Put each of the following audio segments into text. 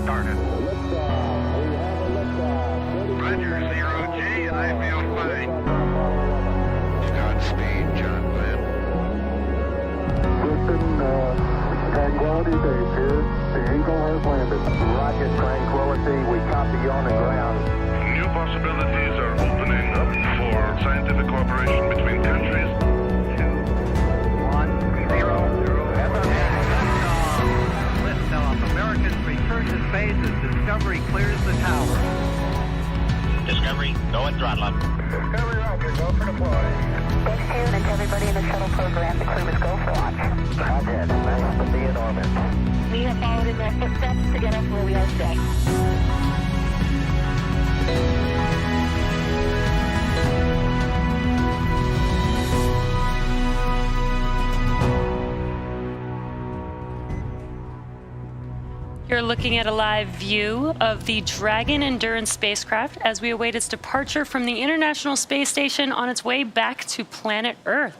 started. Roger, 0G, I feel fine. Godspeed, John Glenn. Houston, Tranquility Base here. The Eagle has landed. Roger, Tranquility. We copy you on the ground. New possibilities are opening up for scientific cooperation between countries. 2, 1, 0. Liftoff. Americans return to space as Discovery clears the tower. Discovery, go and throttle up. Discovery, Roger. Go for deploy. Thanks, Hughes, and to everybody in the shuttle program. The crew is go for launch. Roger. Nice to be in orbit. We have followed in their footsteps to get us where we are today. You're looking at a live view of the Dragon Endurance spacecraft as we await its departure from the International Space Station on its way back to planet Earth.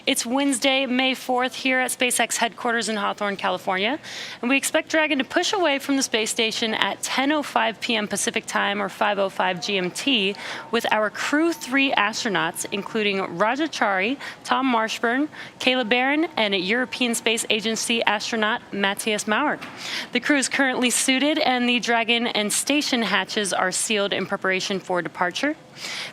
It's Wednesday, May 4th here at SpaceX headquarters in Hawthorne, California, and we expect Dragon to push away from the space station at 10:05 p.m. Pacific Time or 5:05 GMT with our Crew-3 astronauts, including Raja Chari, Tom Marshburn, Caleb Barron, and European Space Agency astronaut Matthias Maurer. The crew is currently suited, and the Dragon and station hatches are sealed in preparation for departure.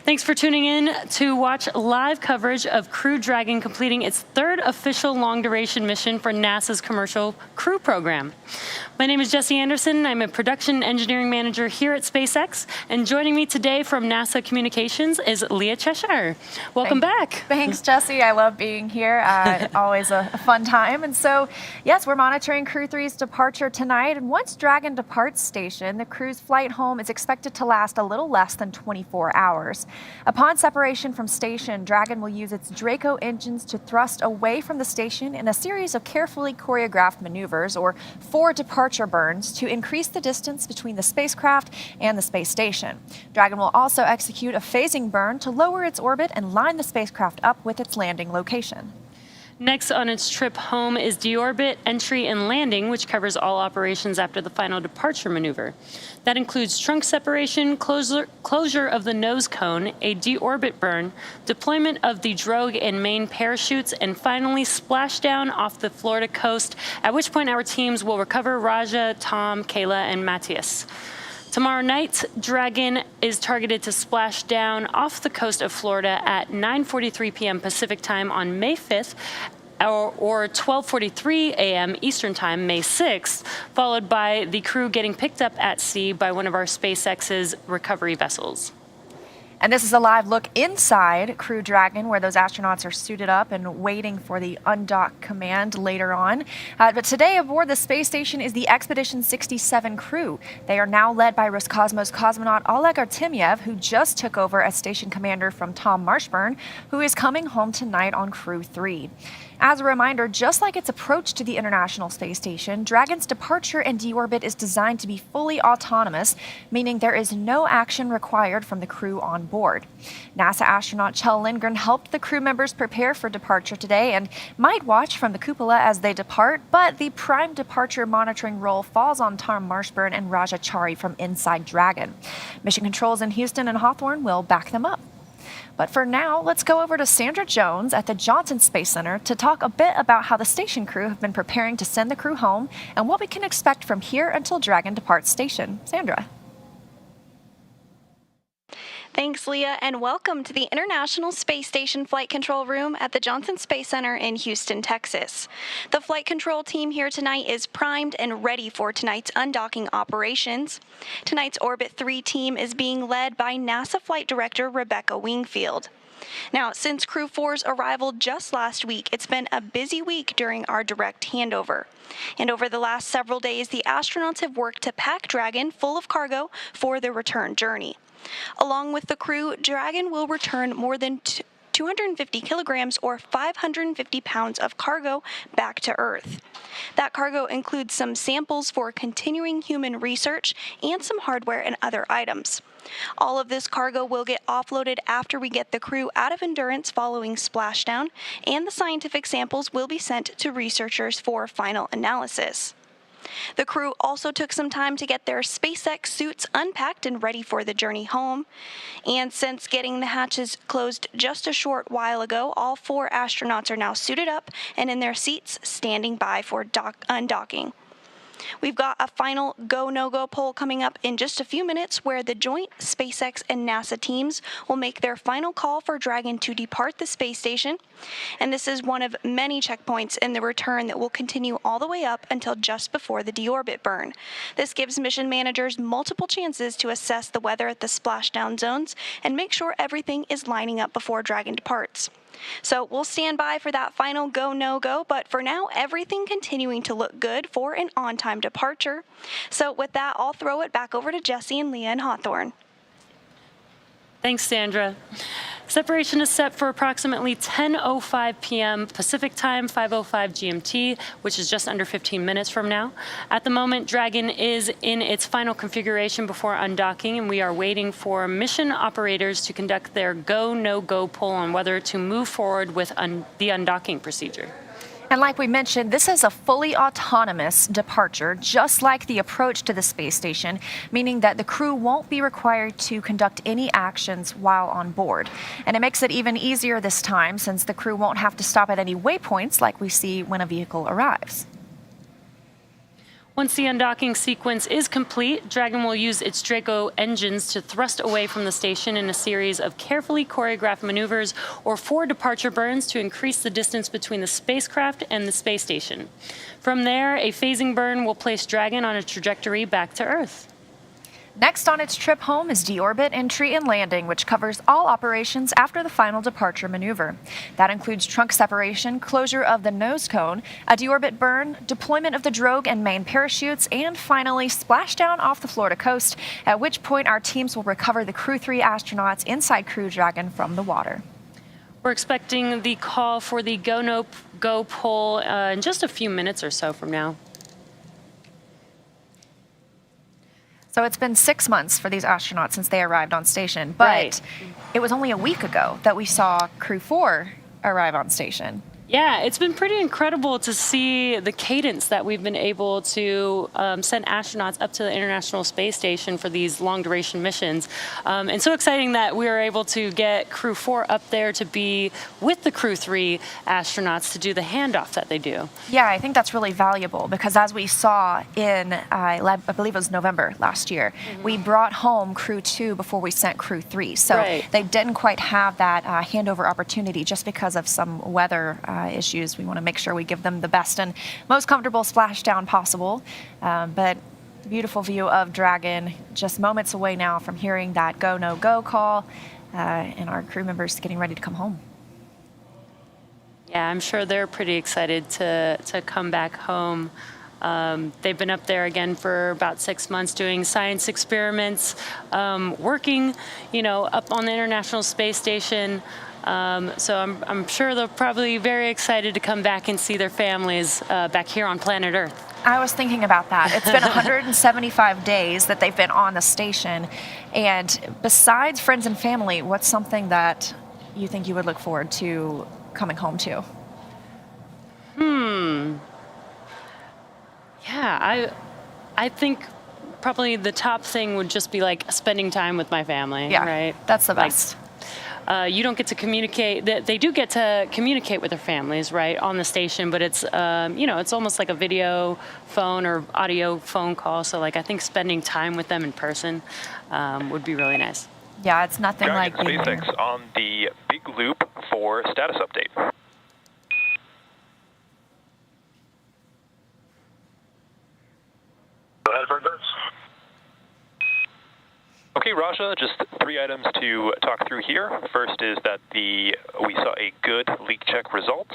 Thanks for tuning in to watch live coverage of Crew Dragon completing its third official long-duration mission for NASA's Commercial Crew program. My name is Jesse Anderson. I'm a production engineering manager here at SpaceX, and joining me today from NASA Communications is Leah Cheshire. Welcome back. Thanks, Jesse. I love being here. Always a fun time. And so, yes, we're monitoring Crew 3's departure tonight. And once Dragon departs station, the crew's flight home is expected to last a little less than 24 hours. Upon separation from station, Dragon will use its Draco engines to thrust away from the station in a series of carefully choreographed maneuvers, or 4 departure burns, to increase the distance between the spacecraft and the space station. Dragon will also execute a phasing burn to lower its orbit and line the spacecraft up with its landing location. Next on its trip home is deorbit, entry, and landing, which covers all operations after the final departure maneuver. That includes trunk separation, closure of the nose cone, a deorbit burn, deployment of the drogue and main parachutes, and finally splashdown off the Florida coast, at which point our teams will recover Raja, Tom, Kayla, and Matthias. Tomorrow night, Dragon is targeted to splash down off the coast of Florida at 9:43 p.m. Pacific Time on May 5th, or 12:43 a.m. Eastern Time, May 6th, followed by the crew getting picked up at sea by one of our SpaceX's recovery vessels. And this is a live look inside Crew Dragon, where those astronauts are suited up and waiting for the undock command later on. But today aboard the space station is the Expedition 67 crew. They are now led by Roscosmos cosmonaut Oleg Artemyev, who just took over as station commander from Tom Marshburn, who is coming home tonight on Crew 3. As a reminder, just like its approach to the International Space Station, Dragon's departure and deorbit is designed to be fully autonomous, meaning there is no action required from the crew on board. NASA astronaut Kjell Lindgren helped the crew members prepare for departure today and might watch from the cupola as they depart, but the prime departure monitoring role falls on Tom Marshburn and Raja Chari from inside Dragon. Mission controls in Houston and Hawthorne will back them up. But for now, let's go over to Sandra Jones at the Johnson Space Center to talk a bit about how the station crew have been preparing to send the crew home and what we can expect from here until Dragon departs station. Sandra. Thanks, Leah, and welcome to the International Space Station Flight Control Room at the Johnson Space Center in Houston, Texas. The flight control team here tonight is primed and ready for tonight's undocking operations. Tonight's Orbit 3 team is being led by NASA Flight Director Rebecca Wingfield. Now, since Crew 4's arrival just last week, it's been a busy week during our direct handover. And over the last several days, the astronauts have worked to pack Dragon full of cargo for their return journey. Along with the crew, Dragon will return more than 250 kilograms or 550 pounds of cargo back to Earth. That cargo includes some samples for continuing human research and some hardware and other items. All of this cargo will get offloaded after we get the crew out of Endurance following splashdown, and the scientific samples will be sent to researchers for final analysis. The crew also took some time to get their SpaceX suits unpacked and ready for the journey home. And since getting the hatches closed just a short while ago, all 4 astronauts are now suited up and in their seats, standing by for undocking. We've got a final go, no-go poll coming up in just a few minutes where the joint SpaceX and NASA teams will make their final call for Dragon to depart the space station. And this is one of many checkpoints in the return that will continue all the way up until just before the deorbit burn. This gives mission managers multiple chances to assess the weather at the splashdown zones and make sure everything is lining up before Dragon departs. So we'll stand by for that final go, no-go, but for now, everything continuing to look good for an on-time departure. So with that, I'll throw it back over to Jesse and Leah and Hawthorne. Thanks, Sandra. Separation is set for approximately 10:05 p.m. Pacific Time, 5:05 GMT, which is just under 15 minutes from now. At the moment, Dragon is in its final configuration before undocking, and we are waiting for mission operators to conduct their go, no-go poll on whether to move forward with the undocking procedure. And like we mentioned, this is a fully autonomous departure, just like the approach to the space station, meaning that the crew won't be required to conduct any actions while on board. And it makes it even easier this time since the crew won't have to stop at any waypoints like we see when a vehicle arrives. Once the undocking sequence is complete, Dragon will use its Draco engines to thrust away from the station in a series of carefully choreographed maneuvers or 4 departure burns to increase the distance between the spacecraft and the space station. From there, a phasing burn will place Dragon on a trajectory back to Earth. Next on its trip home is deorbit, entry, and landing, which covers all operations after the final departure maneuver. That includes trunk separation, closure of the nose cone, a deorbit burn, deployment of the drogue and main parachutes, and finally splashdown off the Florida coast, at which point our teams will recover the Crew-3 astronauts inside Crew Dragon from the water. We're expecting the call for the go, no, go poll in just a few minutes or so from now. So it's been 6 months for these astronauts since they arrived on station, but It was only a week ago that we saw Crew-4 arrive on station. Yeah, it's been pretty incredible to see the cadence that we've been able to send astronauts up to the International Space Station for these long-duration missions. And so exciting that we were able to get Crew-4 up there to be with the Crew-3 astronauts to do the handoff that they do. Yeah, I think that's really valuable because as we saw in, I believe it was November last year, we brought home Crew-2 before we sent Crew-3. So they didn't quite have that handover opportunity just because of some weather issues. We want to make sure we give them the best and most comfortable splashdown possible. But beautiful view of Dragon, just moments away now from hearing that go, no, go call, and our crew members getting ready to come home. Yeah, I'm sure they're pretty excited to come back home. They've been up there again for about 6 months doing science experiments, working, up on the International Space Station. So I'm sure they're probably very excited to come back and see their families back here on planet Earth. I was thinking about that. It's been 175 days that they've been on the station. And besides friends and family, what's something that you think you would look forward to coming home to? Yeah, I think probably the top thing would just be like spending time with my family, right? That's the best. You don't get to communicate. They do get to communicate with their families, right, on the station, but it's, it's almost like a video phone or audio phone call. So, I think spending time with them in person would be really nice. Yeah, it's nothing like SpaceX on the big loop for status update. Go ahead, Burgers. Okay, Raja, just 3 items to talk through here. First is that we saw a good leak check result.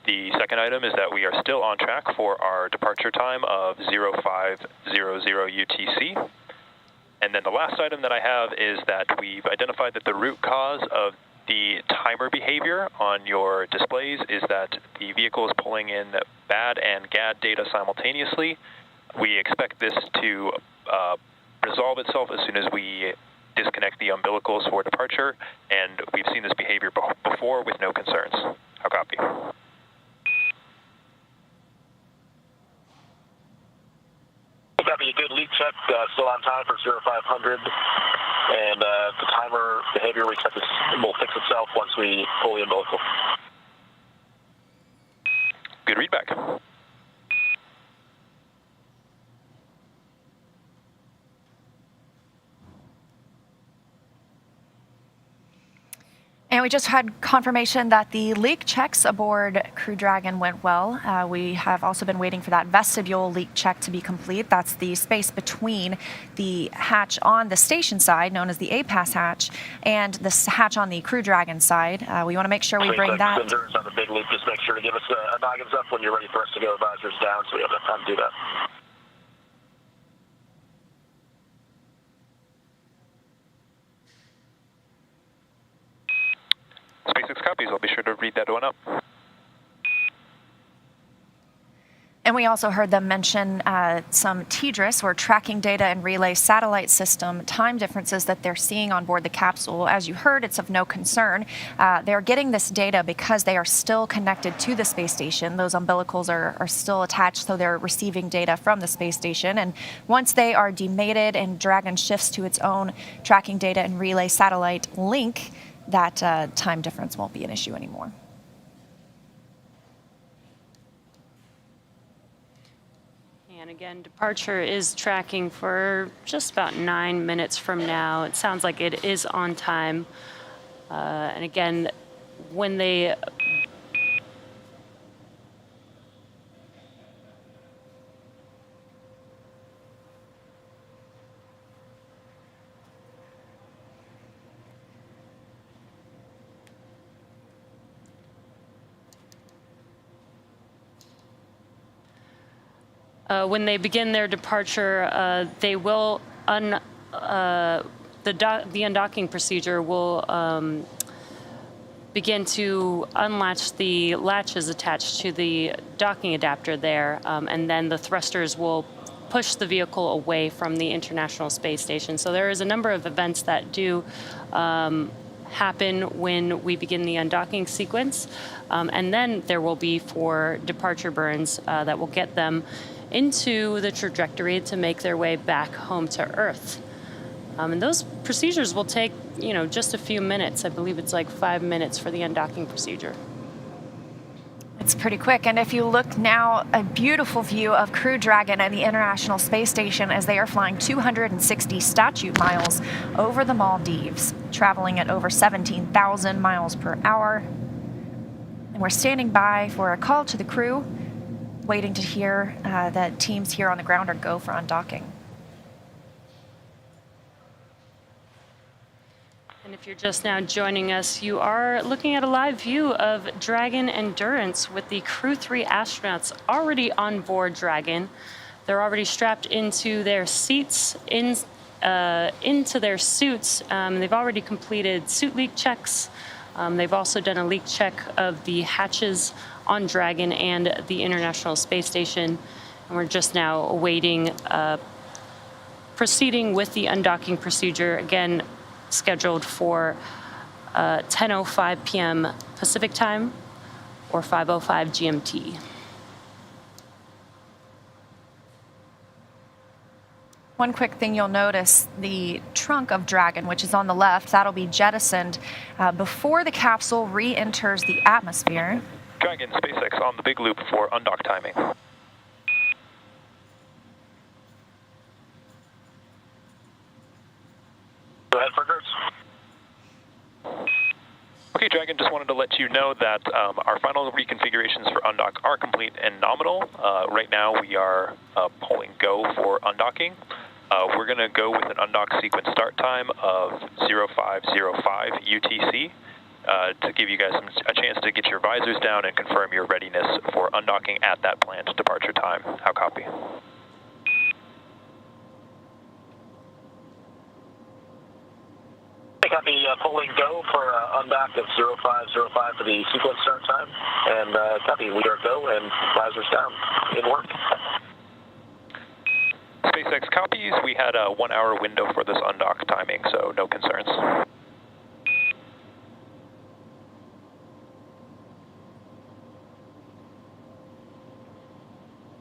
The second item is that we are still on track for our departure time of 0500 UTC. And then the last item that I have is that we've identified that the root cause of the timer behavior on your displays is that the vehicle is pulling in BAD and GAD data simultaneously. We expect this to resolve itself as soon as we disconnect the umbilicals for departure, and we've seen this behavior before with no concerns. How copy? Copy, a good leak check, still on time for 0500. And the timer behavior reset will fix itself once we pull the umbilical. Good readback. And we just had confirmation that the leak checks aboard Crew Dragon went well. We have also been waiting for that vestibule leak check to be complete. That's the space between the hatch on the station side, known as the APAS hatch, and the hatch on the Crew Dragon side. We want to make sure we bring that. Endurance on the big loop, just make sure to give us a noggins up when you're ready for us to go visors down, so we have enough time to do that. SpaceX copies. I'll be sure to read that one up. And we also heard them mention some TDRS, or tracking data and relay satellite system, time differences that they're seeing on board the capsule. As you heard, it's of no concern. They're getting this data because they are still connected to the space station. Those umbilicals are still attached, so they're receiving data from the space station. And once they are demated and Dragon shifts to its own tracking data and relay satellite link, that time difference won't be an issue anymore. And again, departure is tracking for just about 9 minutes from now. It sounds like it is on time. And again, when they begin their departure, they will the undocking procedure will begin to unlatch the latches attached to the docking adapter there, and then the thrusters will push the vehicle away from the International Space Station. So there is a number of events that do happen when we begin the undocking sequence, and then there will be 4 departure burns that will get them into the trajectory to make their way back home to Earth. And those procedures will take, just a few minutes. I believe it's like 5 minutes for the undocking procedure. It's pretty quick. And if you look now, a beautiful view of Crew Dragon and the International Space Station as they are flying 260 statute miles over the Maldives, traveling at over 17,000 miles per hour. And we're standing by for a call to the crew, waiting to hear that teams here on the ground are go for undocking. And if you're just now joining us, you are looking at a live view of Dragon Endurance with the Crew 3 astronauts already on board Dragon. They're already strapped into their seats, into their suits. They've already completed suit leak checks. They've also done a leak check of the hatches on Dragon and the International Space Station. And we're just now awaiting proceeding with the undocking procedure, again scheduled for 10:05 p.m. Pacific time or 5:05 GMT. One quick thing you'll notice, the trunk of Dragon, which is on the left, that'll be jettisoned before the capsule re-enters the atmosphere. Dragon, SpaceX on the big loop for undock timing. Go ahead, Frickers. Okay, Dragon, just wanted to let you know that our final reconfigurations for undock are complete and nominal. Right now we are pulling go for undocking. We're going to go with an undock sequence start time of 0505 UTC to give you guys a chance to get your visors down and confirm your readiness for undocking at that planned departure time. How copy? Copy, pulling go for undock of 0505 for the sequence start time. And copy, we are go and visors down in work. SpaceX copies. We had a 1 hour window for this undock timing, so no concerns.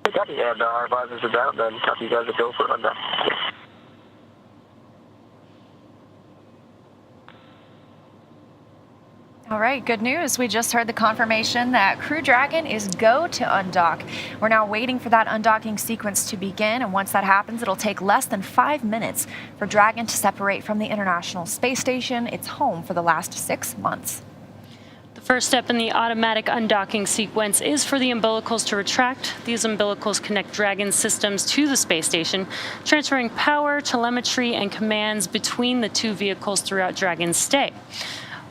Hey, copy. And our advisors are down, then copy you guys to go for undock. All right, good news. We just heard the confirmation that Crew Dragon is go to undock. We're now waiting for that undocking sequence to begin, and once that happens, it'll take less than 5 minutes for Dragon to separate from the International Space Station, its home for the last 6 months. The first step in the automatic undocking sequence is for the umbilicals to retract. These umbilicals connect Dragon systems to the space station, transferring power, telemetry, and commands between the two vehicles throughout Dragon's stay.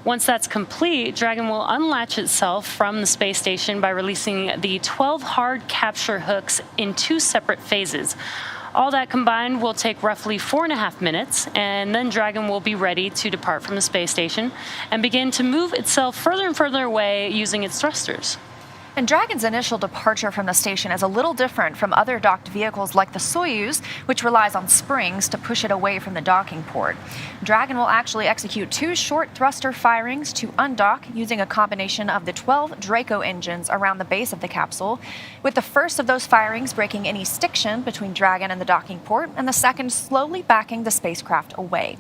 Once that's complete, Dragon will unlatch itself from the space station by releasing the 12 hard capture hooks in 2 separate phases. All that combined will take roughly 4.5 minutes, and then Dragon will be ready to depart from the space station and begin to move itself further and further away using its thrusters. And Dragon's initial departure from the station is a little different from other docked vehicles like the Soyuz, which relies on springs to push it away from the docking port. Dragon will actually execute 2 short thruster firings to undock using a combination of the 12 Draco engines around the base of the capsule, with the first of those firings breaking any stiction between Dragon and the docking port, and the second slowly backing the spacecraft away.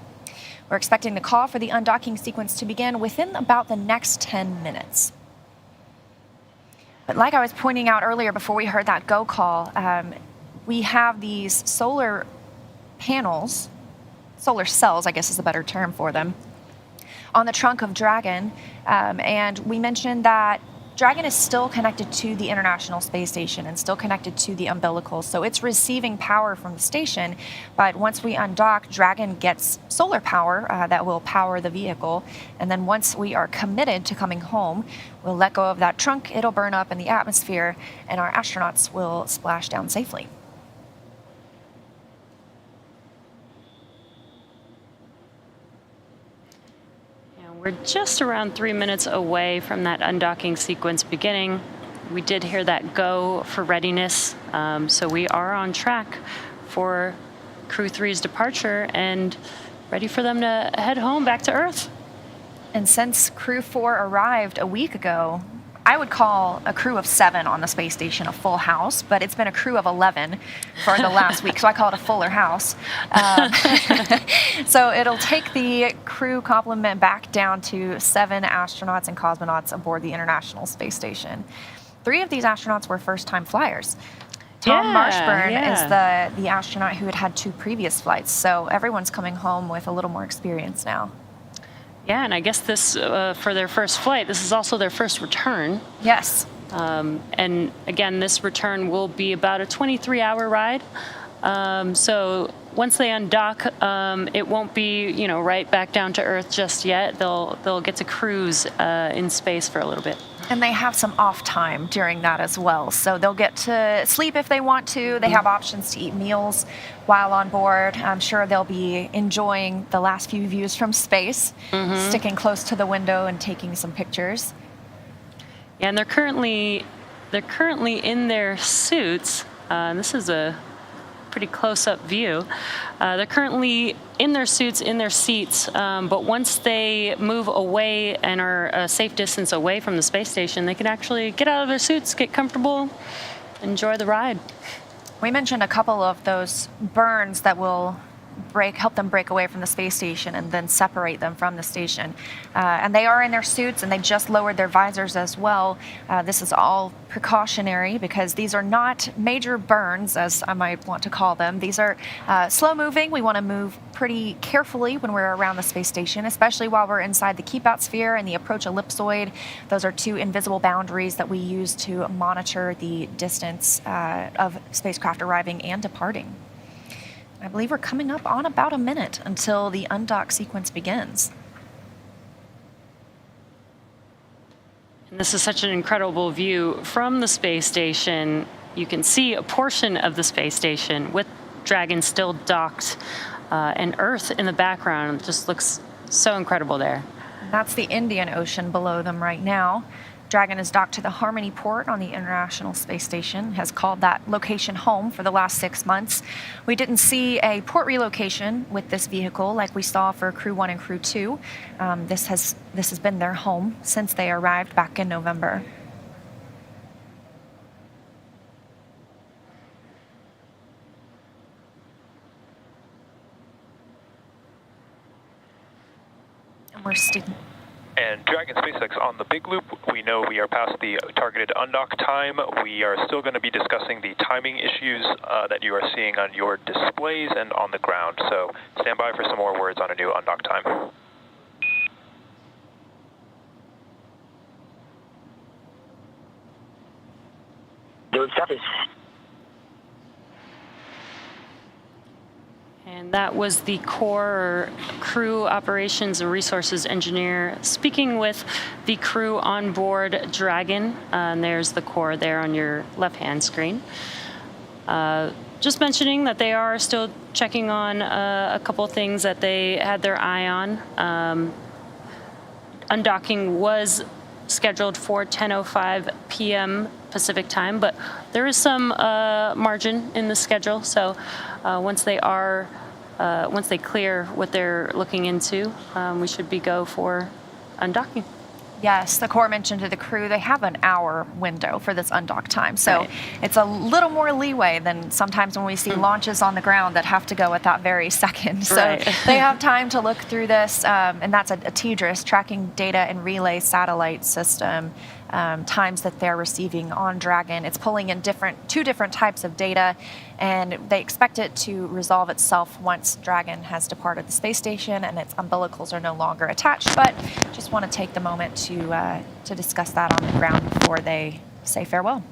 We're expecting the call for the undocking sequence to begin within about the next 10 minutes. But like I was pointing out earlier before we heard that go call, we have these solar panels, solar cells, I guess is a better term for them, on the trunk of Dragon. And we mentioned that Dragon is still connected to the International Space Station and still connected to the umbilicals. So it's receiving power from the station. But once we undock, Dragon gets solar power that will power the vehicle. And then once we are committed to coming home, we'll let go of that trunk. It'll burn up in the atmosphere, and our astronauts will splash down safely. We're just around 3 minutes away from that undocking sequence beginning. We did hear that go for readiness, so we are on track for Crew 3's departure and ready for them to head home back to Earth. And since Crew 4 arrived a week ago, I would call a crew of 7 on the space station a full house, but it's been a crew of 11 for the last week, so I call it a fuller house. So it'll take the crew complement back down to 7 astronauts and cosmonauts aboard the International Space Station. 3 of these astronauts were first-time flyers. Tom Marshburn is the astronaut who had had 2 previous flights, so everyone's coming home with a little more experience now. Yeah, and I guess this, for their first flight, this is also their first return. Yes. And again, this return will be about a 23-hour ride. So once they undock, it won't be, right back down to Earth just yet. They'll get to cruise in space for a little bit. And they have some off time during that as well. So they'll get to sleep if they want to. They have options to eat meals while on board. I'm sure they'll be enjoying the last few views from space, sticking close to the window and taking some pictures. Yeah, and they're currently in their suits. This is a pretty close-up view. They're currently in their suits, in their seats, but once they move away and are a safe distance away from the space station, they can actually get out of their suits, get comfortable, enjoy the ride. We mentioned a couple of those burns that will help them break away from the space station and then separate them from the station. And they are in their suits, and they just lowered their visors as well. This is all precautionary because these are not major burns, as I might want to call them. These are slow moving. We want to move pretty carefully when we're around the space station, especially while we're inside the keep out sphere and the approach ellipsoid. Those are 2 invisible boundaries that we use to monitor the distance of spacecraft arriving and departing. I believe we're coming up on about a minute until the undock sequence begins. And this is such an incredible view from the space station. You can see a portion of the space station with Dragon still docked and Earth in the background. It just looks so incredible there. That's the Indian Ocean below them right now. Dragon is docked to the Harmony port on the International Space Station, has called that location home for the last 6 months. We didn't see a port relocation with this vehicle like we saw for Crew 1 and Crew 2. This has been their home since they arrived back in November. We're And Dragon SpaceX on the big loop, we know we are past the targeted undock time. We are still going to be discussing the timing issues that you are seeing on your displays and on the ground. So stand by for some more words on a new undock time. And that was the core crew operations and resources engineer speaking with the crew on board Dragon. And there's the core there on your left-hand screen. Just mentioning that they are still checking on a couple of things that they had their eye on. Undocking was scheduled for 10:05 p.m. Pacific time, but there is some margin in the schedule. So once they clear what they're looking into, we should be go for undocking. Yes, the Corps mentioned to the crew they have an hour window for this undock time. So it's a little more leeway than sometimes when we see launches on the ground that have to go at that very second. So they have time to look through this, and that's a TDRS, Tracking Data and Relay Satellite System, times that they're receiving on Dragon. It's pulling in two different types of data, and they expect it to resolve itself once Dragon has departed the space station and its umbilicals are no longer attached. But just want to take the moment to discuss that on the ground before they say farewell.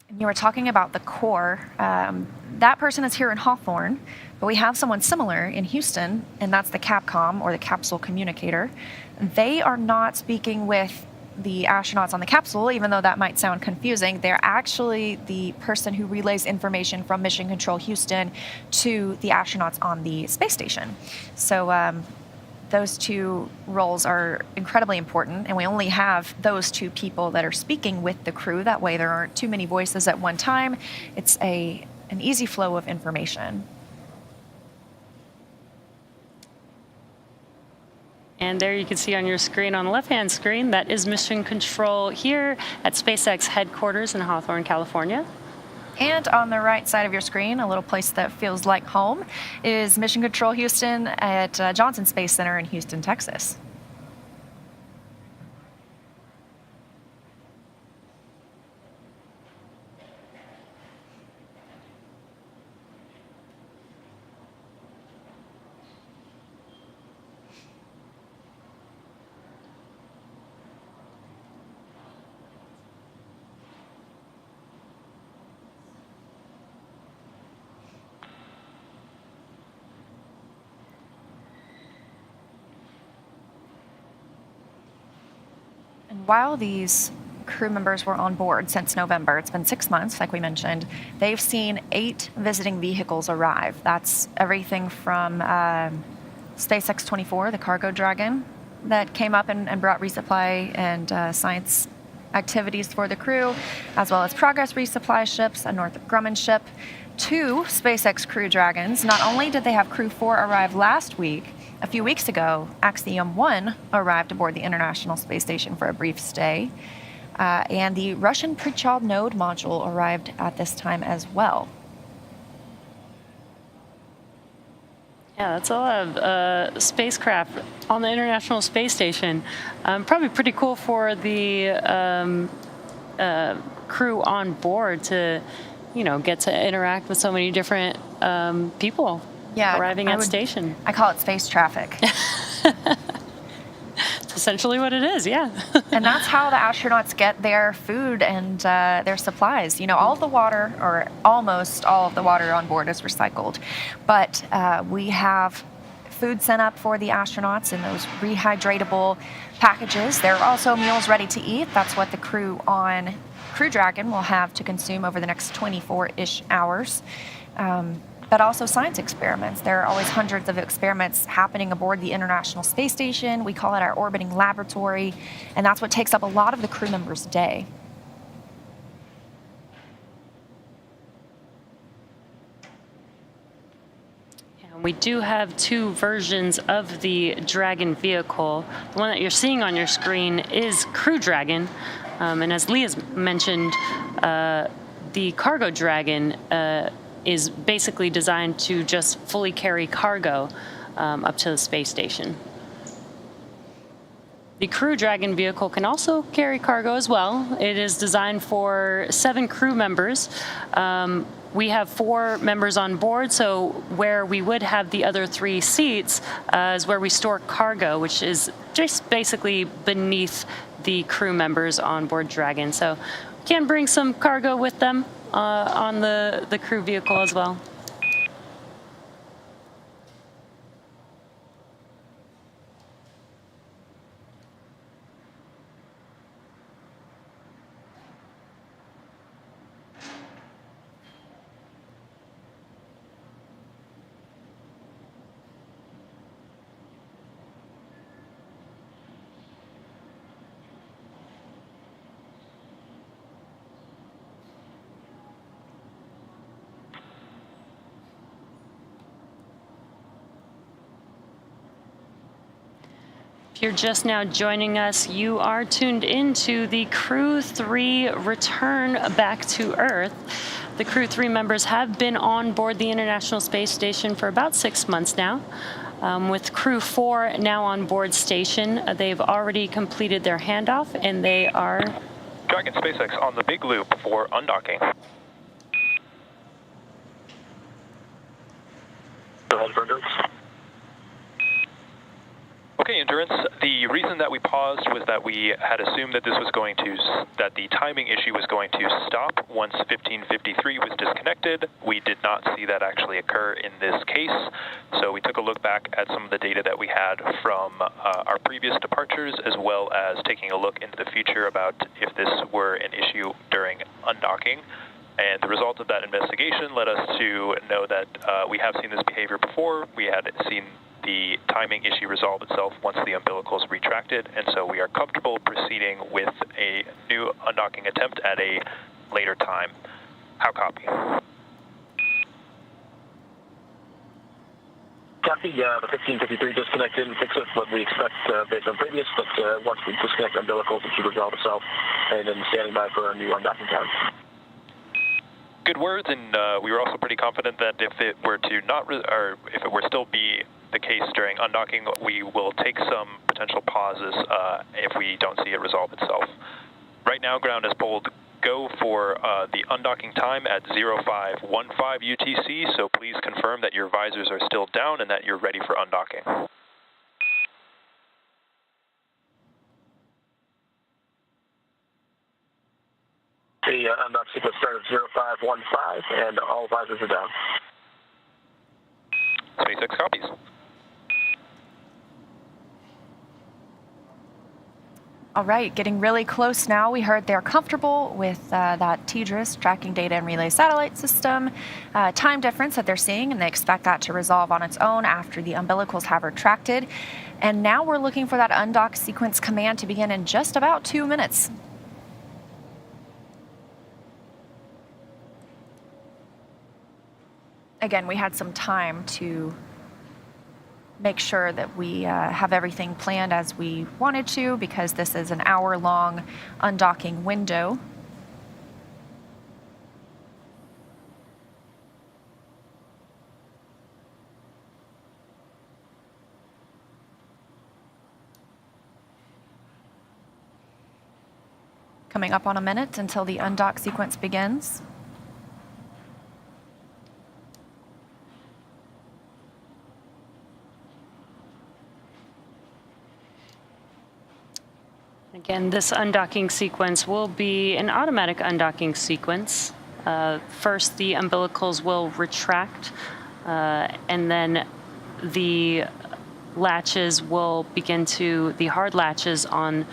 And you were talking about the core. That person is here in Hawthorne, but we have someone similar in Houston, and that's the Capcom, or the capsule communicator. They are not speaking with the astronauts on the capsule, even though that might sound confusing. They're actually the person who relays information from Mission Control Houston to the astronauts on the space station. So those two roles are incredibly important, and we only have those two people that are speaking with the crew. That way there aren't too many voices at one time. It's an easy flow of information. And there you can see on your screen, on the left-hand screen, that is Mission Control here at SpaceX headquarters in Hawthorne, California. And on the right side of your screen, a little place that feels like home, is Mission Control Houston at Johnson Space Center in Houston, Texas. While these crew members were on board since November, it's been 6 months, like we mentioned, they've seen 8 visiting vehicles arrive. That's everything from SpaceX 24, the cargo Dragon, that came up and brought resupply and science activities for the crew, as well as Progress resupply ships, a Northrop Grumman ship, 2 SpaceX Crew Dragons. Not only did they have Crew-4 arrive last week, a few weeks ago, Axiom-1 arrived aboard the International Space Station for a brief stay, and the Russian Prichal node module arrived at this time as well. Yeah, that's a lot of spacecraft on the International Space Station. Probably pretty cool for the crew on board to, get to interact with so many different people. Yeah, arriving at station. I call it space traffic. It's essentially what it is, yeah. And that's how the astronauts get their food and their supplies. All of the water, or almost all of the water on board, is recycled. But we have food sent up for the astronauts in those rehydratable packages. There are also meals ready to eat. That's what the crew on Crew Dragon will have to consume over the next 24-ish hours. But also science experiments. There are always hundreds of experiments happening aboard the International Space Station. We call it our orbiting laboratory, and that's what takes up a lot of the crew members' day. And we do have 2 versions of the Dragon vehicle. The one that you're seeing on your screen is Crew Dragon, and as Leah's mentioned, the Cargo Dragon is basically designed to just fully carry cargo up to the space station. The Crew Dragon vehicle can also carry cargo as well. It is designed for 7 crew members. We have 4 members on board, so where we would have the other 3 seats is where we store cargo, which is just basically beneath the crew members on board Dragon. So we can bring some cargo with them on the crew vehicle as well. If you're just now joining us, you are tuned into the Crew-3 return back to Earth. The Crew-3 members have been on board the International Space Station for about 6 months now. With Crew-4 now on board station, they've already completed their handoff, and they are... Dragon SpaceX on the big loop for undocking. Go ahead, Endurance. Okay, Endurance, the reason that we paused was that we had assumed that that the timing issue was going to stop once 1553 was disconnected. We did not see that actually occur in this case, so we took a look back at some of the data that we had from our previous departures, as well as taking a look into the future about if this were an issue during undocking. And the result of that investigation led us to know that we have seen this behavior before. We had seen the timing issue resolve itself once the umbilical is retracted, and so we are comfortable proceeding with a new undocking attempt at a later time. How copy? Copy, the 1553 disconnected and fix it what we expect based on previous, but once we disconnect umbilicals, it should resolve itself, and then standing by for a new undocking time. Good words, and we were also pretty confident that if it were to not, or if it were still be the case during undocking, we will take some potential pauses if we don't see it resolve itself. Right now, ground is pulled go for the undocking time at 0515 UTC, so please confirm that your visors are still down and that you're ready for undocking. The undock sequence started at 0515, and all visors are down. SpaceX copies. All right, getting really close now. We heard they're comfortable with that TDRS, tracking data and relay satellite system, time difference that they're seeing, and they expect that to resolve on its own after the umbilicals have retracted. And now we're looking for that undock sequence command to begin in just about 2 minutes. Again, we had some time to make sure that we have everything planned as we wanted to, because this is an hour-long undocking window. Coming up on a minute until the undock sequence begins. Again, this undocking sequence will be an automatic undocking sequence. First, the umbilicals will retract, and then the latches will begin to, the hard latches on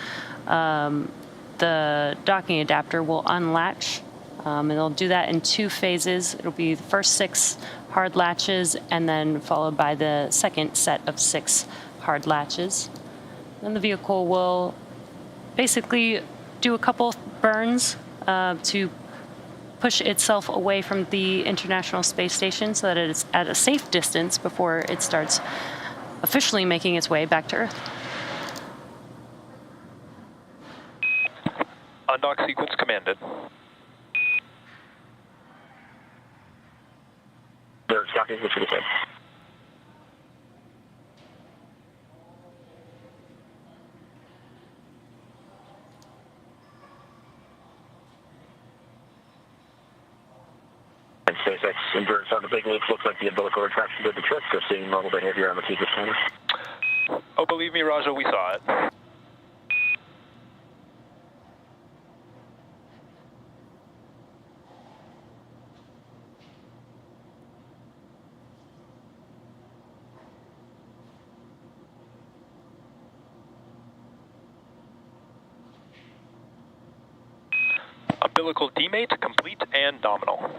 the docking adapter will unlatch, and they'll do that in 2 phases. It'll be the first 6 hard latches, and then followed by the second set of 6 hard latches. Then the vehicle will basically do a couple burns to push itself away from the International Space Station so that it's at a safe distance before it starts officially making its way back to Earth. Undock sequence commanded. wish you the same. And SpaceX Endurance on the big loop looks like the umbilical retraction did the trick. They're seeing normal behavior on the T scanner. Oh, believe me, Raja, we saw it. Umbilical demate complete and nominal.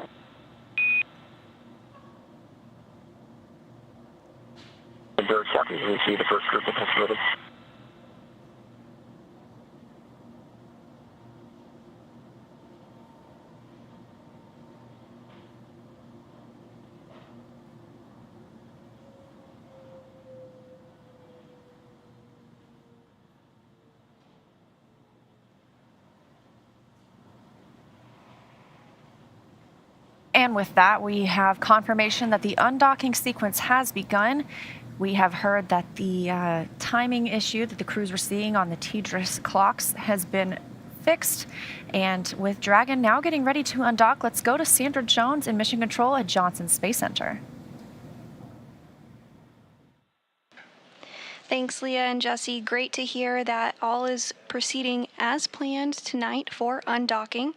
Endurance copy. We see the first group of possibilities. And with that, we have confirmation that the undocking sequence has begun. We have heard that the timing issue that the crews were seeing on the TDRS clocks has been fixed. And with Dragon now getting ready to undock, let's go to Sandra Jones in Mission Control at Johnson Space Center. Thanks, Leah and Jesse. Great to hear that all is proceeding as planned tonight for undocking.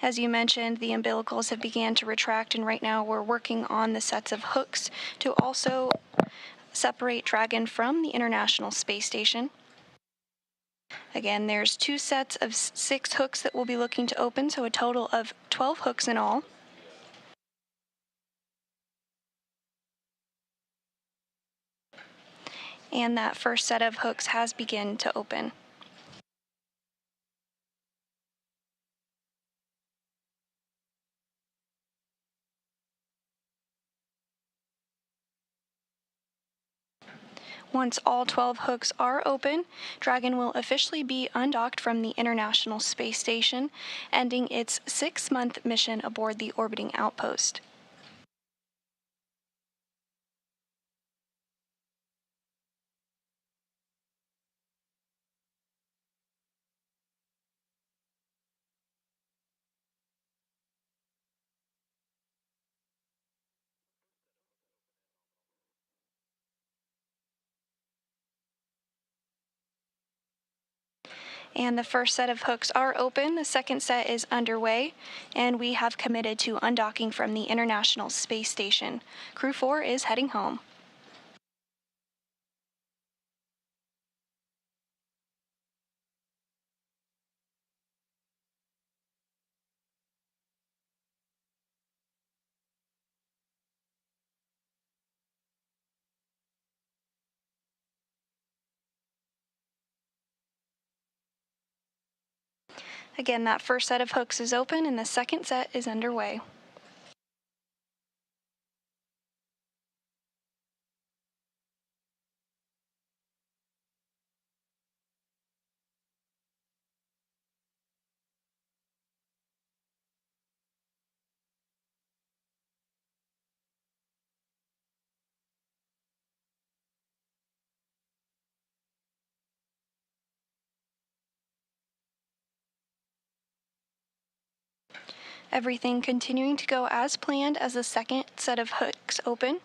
As you mentioned, the umbilicals have began to retract, and right now we're working on the sets of hooks to also separate Dragon from the International Space Station. Again, there's 2 sets of 6 hooks that we'll be looking to open, so a total of 12 hooks in all. And that first set of hooks has begun to open. Once all 12 hooks are open, Dragon will officially be undocked from the International Space Station, ending its 6-month mission aboard the orbiting outpost. And the first set of hooks are open, the second set is underway, and we have committed to undocking from the International Space Station. Crew-4 is heading home. Again, that first set of hooks is open and the second set is underway. Everything continuing to go as planned as the second set of hooks open.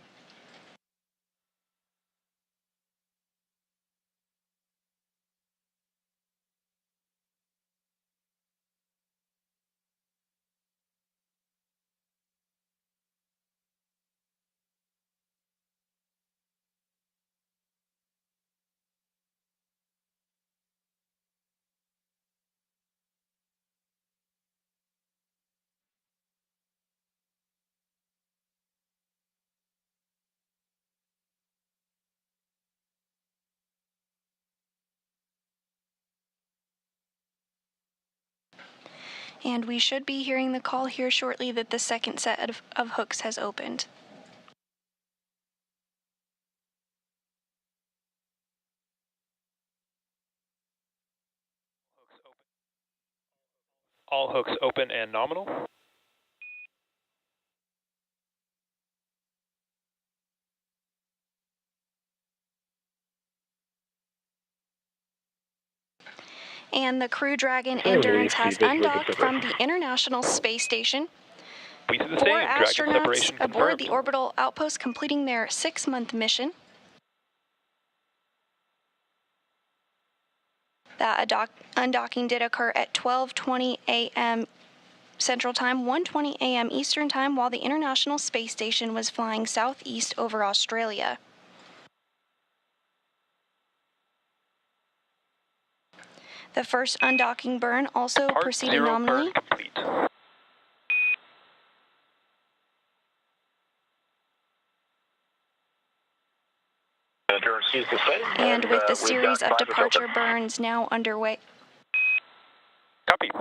And we should be hearing the call here shortly that the second set of hooks has opened. All hooks open and nominal. And the Crew Dragon Endurance has undocked from the International Space Station. We see the 4 same. Dragon astronauts separation aboard confirmed. the orbital outpost completing their 6-month mission. That undocking did occur at 12:20 a.m. Central Time, 1:20 a.m. Eastern Time, while the International Space Station was flying southeast over Australia. The first undocking burn also Part proceeded 0 nominally. burn complete. And with the series of departure burns now underway. Copy.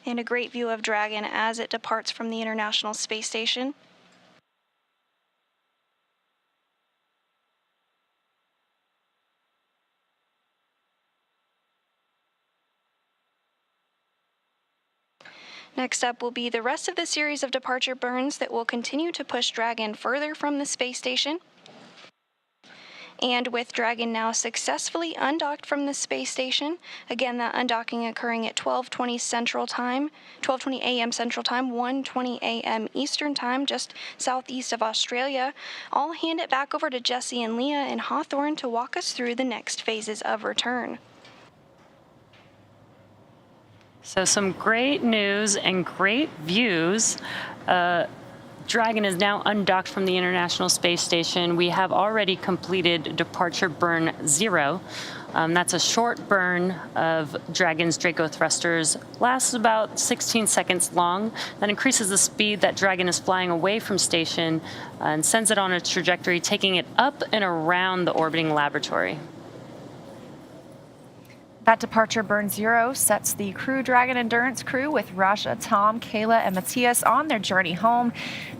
And a great view of Dragon as it departs from the International Space Station. Next up will be the rest of the series of departure burns that will continue to push Dragon further from the space station. And with Dragon now successfully undocked from the space station, again that undocking occurring at 12:20 Central Time, 12:20 a.m. Central Time, 1:20 a.m. Eastern Time, just southeast of Australia, I'll hand it back over to Jesse and Leah in Hawthorne to walk us through the next phases of return. So some great news and great views. Dragon is now undocked from the International Space Station. We have already completed departure burn 0. That's a short burn of Dragon's Draco thrusters. Lasts about 16 seconds long. That increases the speed that Dragon is flying away from station and sends it on a trajectory, taking it up and around the orbiting laboratory. That departure burn 0 sets the Crew Dragon Endurance crew with Raja, Tom, Kayla, and Matthias on their journey home,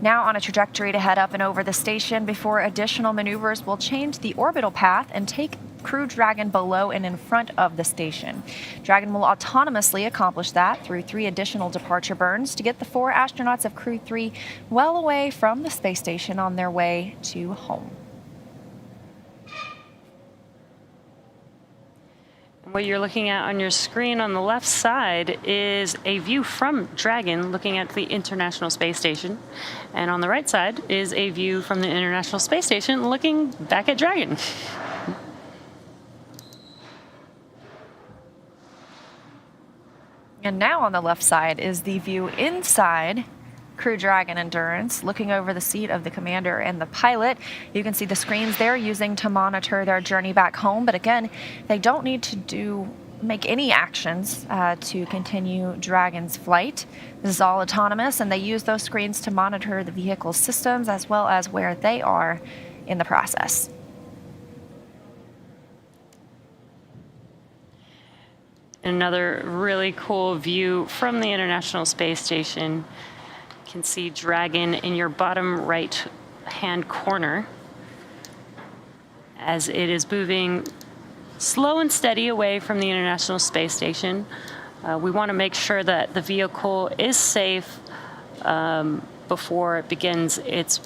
now on a trajectory to head up and over the station before additional maneuvers will change the orbital path and take Crew Dragon below and in front of the station. Dragon will autonomously accomplish that through 3 additional departure burns to get the 4 astronauts of Crew 3 well away from the space station on their way to home. What you're looking at on your screen on the left side is a view from Dragon looking at the International Space Station. And on the right side is a view from the International Space Station looking back at Dragon. And now on the left side is the view inside Crew Dragon Endurance, looking over the seat of the commander and the pilot. You can see the screens they're using to monitor their journey back home, but again, they don't need to make any actions to continue Dragon's flight. This is all autonomous, and they use those screens to monitor the vehicle's systems as well as where they are in the process. Another really cool view from the International Space Station. You can see Dragon in your bottom right hand corner as it is moving slow and steady away from the International Space Station. We want to make sure that the vehicle is safe before it begins its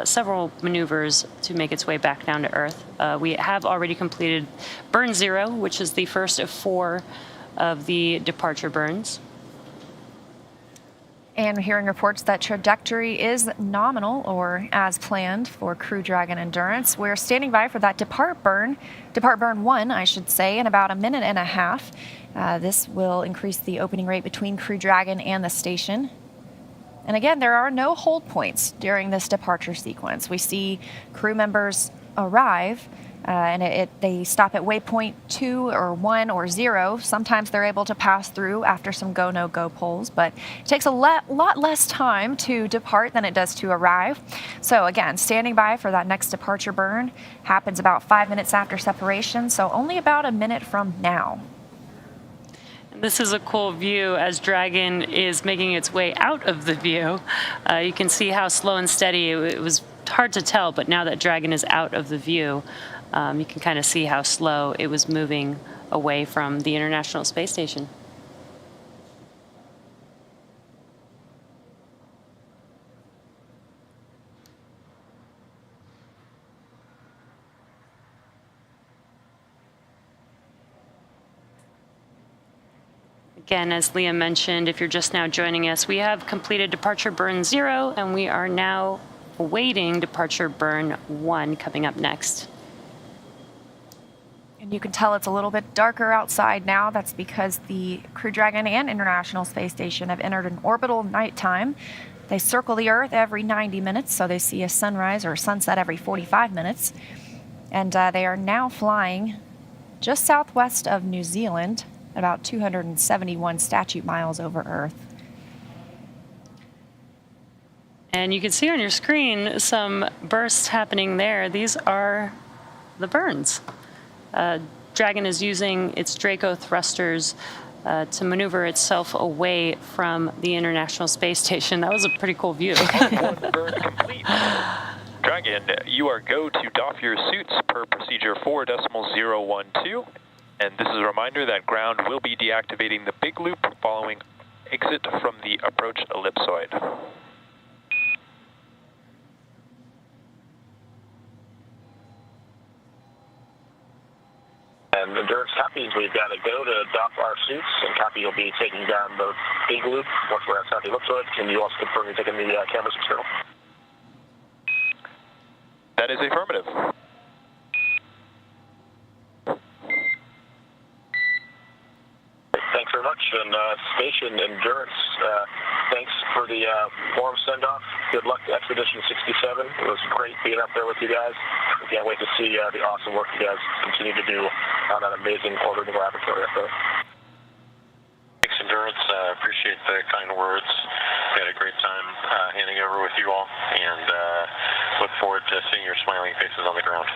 several maneuvers to make its way back down to Earth. We have already completed burn 0, which is the first of 4 of the departure burns. And we're hearing reports that trajectory is nominal or as planned for Crew Dragon Endurance. We're standing by for that depart burn 1, I should say, in about a minute and a half. This will increase the opening rate between Crew Dragon and the station. And again, there are no hold points during this departure sequence. We see crew members arrive and they stop at waypoint 2 or 1 or 0. Sometimes they're able to pass through after some go, no go polls, but it takes a lot less time to depart than it does to arrive. So again, standing by for that next departure burn happens about 5 minutes after separation, so only about a minute from now. This is a cool view as Dragon is making its way out of the view. You can see how slow and steady it was. Hard to tell, but now that Dragon is out of the view, you can kind of see how slow it was moving away from the International Space Station. Again, as Leah mentioned, if you're just now joining us, we have completed departure burn 0, and we are now awaiting departure burn 1 coming up next. And you can tell it's a little bit darker outside now. That's because the Crew Dragon and International Space Station have entered an orbital nighttime. They circle the Earth every 90 minutes, so they see a sunrise or a sunset every 45 minutes. And they are now flying just southwest of New Zealand, about 271 statute miles over Earth. And you can see on your screen some bursts happening there. These are the burns. Dragon is using its Draco thrusters to maneuver itself away from the International Space Station. That was a pretty cool view. One burn complete. Dragon, you are go to doff your suits per procedure 4.012. And this is a reminder that ground will be deactivating the big loop following exit from the approach ellipsoid. And Endurance copies, we've got to go to dock our suits, and copy will be taking down the big loop once we're outside the ellipsoid. Can you also confirm you're taking the cameras external? That is affirmative. Thanks very much. And Station Endurance, thanks for the warm send-off. Good luck to Expedition 67. It was great being up there with you guys. We can't wait to see the awesome work you guys continue to do on that amazing orbiting laboratory up there. Thanks, Endurance. Appreciate the kind words. We had a great time handing over with you all, and look forward to seeing your smiling faces on the ground.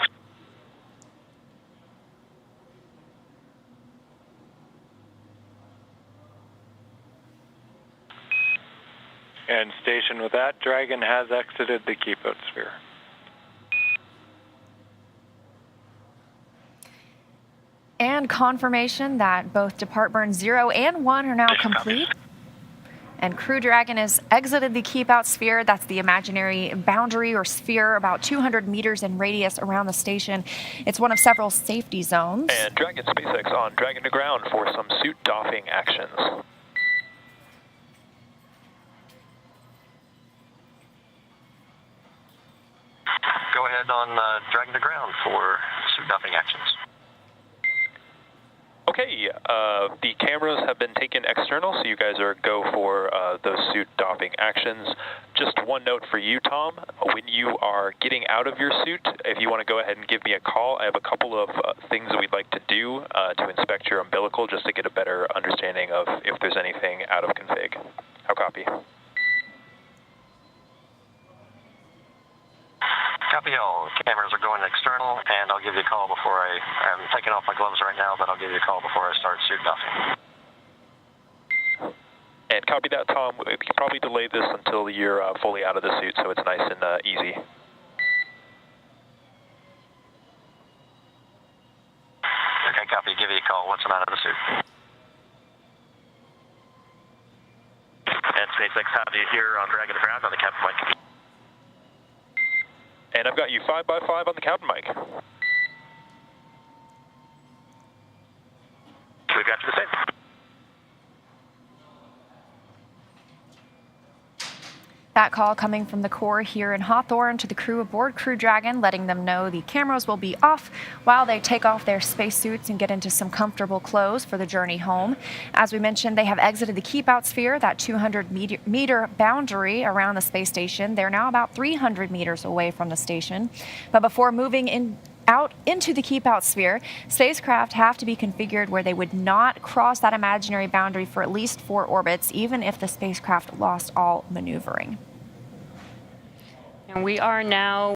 And Station, with that, Dragon has exited the keep-out sphere. And confirmation that both depart burn 0 and 1 are now complete. And Crew Dragon has exited the keep-out sphere. That's the imaginary boundary or sphere about 200 meters in radius around the station. It's one of several safety zones. And Dragon SpaceX on Dragon to ground for some suit doffing actions. Go ahead on Dragon to ground for suit doffing actions. Okay, the cameras have been taken external, so you guys are go for those suit doffing actions. Just one note for you, Tom. When you are getting out of your suit, if you want to go ahead and give me a call, I have a couple of things that we'd like to do to inspect your umbilical just to get a better understanding of if there's anything out of config. How copy? Copy all. Cameras are going external, and I'll give you a call before I'm taking off my gloves right now, but I'll give you a call before I start suit doffing. And copy that, Tom. We can probably delay this until you're fully out of the suit, so it's nice and easy. Okay, copy. Give you a call once I'm out of the suit. And SpaceX Hobby here on Dragon to ground on the captain mic. And I've got you 5x5 on the captain mic. We've got you the same. That call coming from the Corps here in Hawthorne to the crew aboard Crew Dragon, letting them know the cameras will be off while they take off their spacesuits and get into some comfortable clothes for the journey home. As we mentioned, they have exited the keep-out sphere, that 200-meter boundary around the space station. They're now about 300 meters away from the station. But before moving out into the keep-out sphere, spacecraft have to be configured where they would not cross that imaginary boundary for at least 4 orbits, even if the spacecraft lost all maneuvering. And we are now